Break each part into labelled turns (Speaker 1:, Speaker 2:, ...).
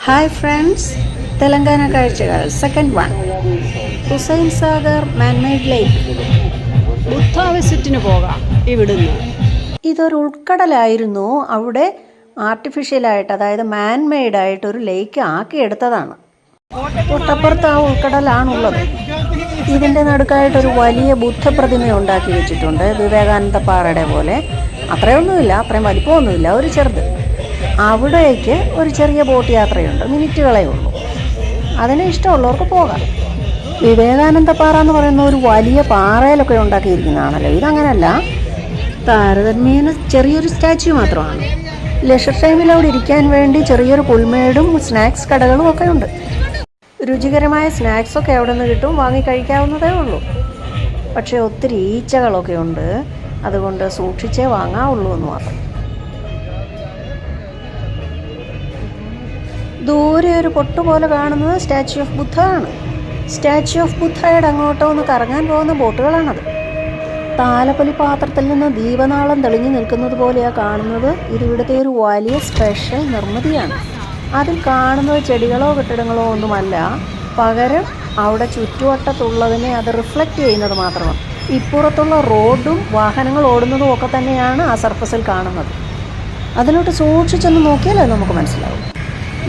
Speaker 1: Hi friends, Telangana കാഴ്ചകൾ second one. Hussain Sagar manmade lake.
Speaker 2: Buddha വിസിറ്റിന് പോകാം ഇവിടുന്ന്.
Speaker 1: ഇതൊരു ഉൾക്കടലായിരുന്നു. അവിടെ ആർട്ടിഫിഷ്യലായിട്ട്, അതായത് മാൻമെയ്ഡായിട്ടൊരു ലേക്ക് ആക്കിയെടുത്തതാണ്. തൊട്ടപ്പുറത്ത് ആ ഉൾക്കടലാണുള്ളത്. ഇതിൻ്റെ നടുക്കായിട്ടൊരു വലിയ ബുദ്ധപ്രതിമ ഉണ്ടാക്കി വെച്ചിട്ടുണ്ട്, വിവേകാനന്ദ പാറയുടെ പോലെ. അത്രയൊന്നുമില്ല, അത്രയും വലിപ്പമൊന്നുമില്ല, ഒരു ചെറുത്. അവിടേക്ക് ഒരു ചെറിയ ബോട്ട് യാത്രയുണ്ട്, മിനിറ്റുകളേ ഉള്ളൂ. അതിന് ഇഷ്ടമുള്ളവർക്ക് പോകാം. വിവേകാനന്ദ പാറ എന്ന് പറയുന്ന ഒരു വലിയ പാറയിലൊക്കെ ഉണ്ടാക്കിയിരിക്കുന്നതാണല്ലോ. ഇതങ്ങനല്ല, താരതമ്യേന ചെറിയൊരു സ്റ്റാച്യു മാത്രമാണ്. ലെഷർ ടൈമിൽ അവിടെ ഇരിക്കാൻ വേണ്ടി ചെറിയൊരു പുൽമേടും സ്നാക്സ് കടകളും ഒക്കെ ഉണ്ട്. രുചികരമായ സ്നാക്സൊക്കെ അവിടെ നിന്ന് കിട്ടും, വാങ്ങി കഴിക്കാവുന്നതേ ഉള്ളൂ. പക്ഷേ ഒത്തിരി ഈച്ചകളൊക്കെ ഉണ്ട്, അതുകൊണ്ട് സൂക്ഷിച്ചേ വാങ്ങാവുള്ളൂ എന്ന് മാത്രം. ദൂരെ ഒരു പൊട്ടുപോലെ കാണുന്നത് സ്റ്റാച്യു ഓഫ് ബുദ്ധ ആണ്. സ്റ്റാച്യു ഓഫ് ബുദ്ധയുടെ അങ്ങോട്ടോ ഒന്ന് കറങ്ങാൻ പോകുന്ന ബോട്ടുകളാണത്. താലപ്പൊലി പാത്രത്തിൽ നിന്ന് ദീപനാളം തെളിഞ്ഞു നിൽക്കുന്നത് പോലെയാണ് കാണുന്നത്. ഇത് ഇവിടുത്തെ ഒരു വലിയ സ്പെഷ്യൽ നിർമ്മിതിയാണ്. അതിൽ കാണുന്നത് ചെടികളോ കെട്ടിടങ്ങളോ ഒന്നുമല്ല, പകരം അവിടെ ചുറ്റുവട്ടത്തുള്ളതിനെ അത് റിഫ്ലക്റ്റ് ചെയ്യുന്നത് മാത്രമാണ്. ഇപ്പുറത്തുള്ള റോഡും വാഹനങ്ങൾ ഓടുന്നതും ഒക്കെ തന്നെയാണ് ആ സർഫസിൽ കാണുന്നത്. അതിലോട്ട് സൂക്ഷിച്ചൊന്ന് നോക്കിയാലേ നമുക്ക് മനസ്സിലാവും.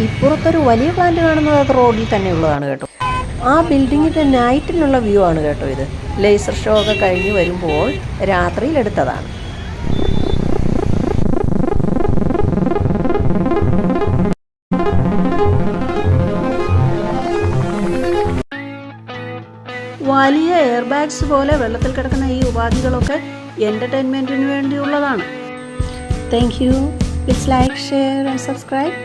Speaker 1: ഇപ്പുറത്തൊരു വലിയ പ്ലാന്റ് കാണുന്നത് അത് റോഡിൽ തന്നെ ഉള്ളതാണ് കേട്ടോ. ആ ബിൽഡിങ്ങിൻ്റെ നൈറ്റിലുള്ള വ്യൂ ആണ് കേട്ടോ ഇത്. ലേസർ ഷോ ഒക്കെ കഴിഞ്ഞ് വരുമ്പോൾ രാത്രിയിൽ എടുത്തതാണ്. വലിയ എയർ ബാഗ്സ് പോലെ വെള്ളത്തിൽ കിടക്കുന്ന ഈ ഉപാധികളൊക്കെ എൻ്റർടൈൻമെൻറ്റിന് വേണ്ടിയുള്ളതാണ്. Thank you. Please like, share and subscribe.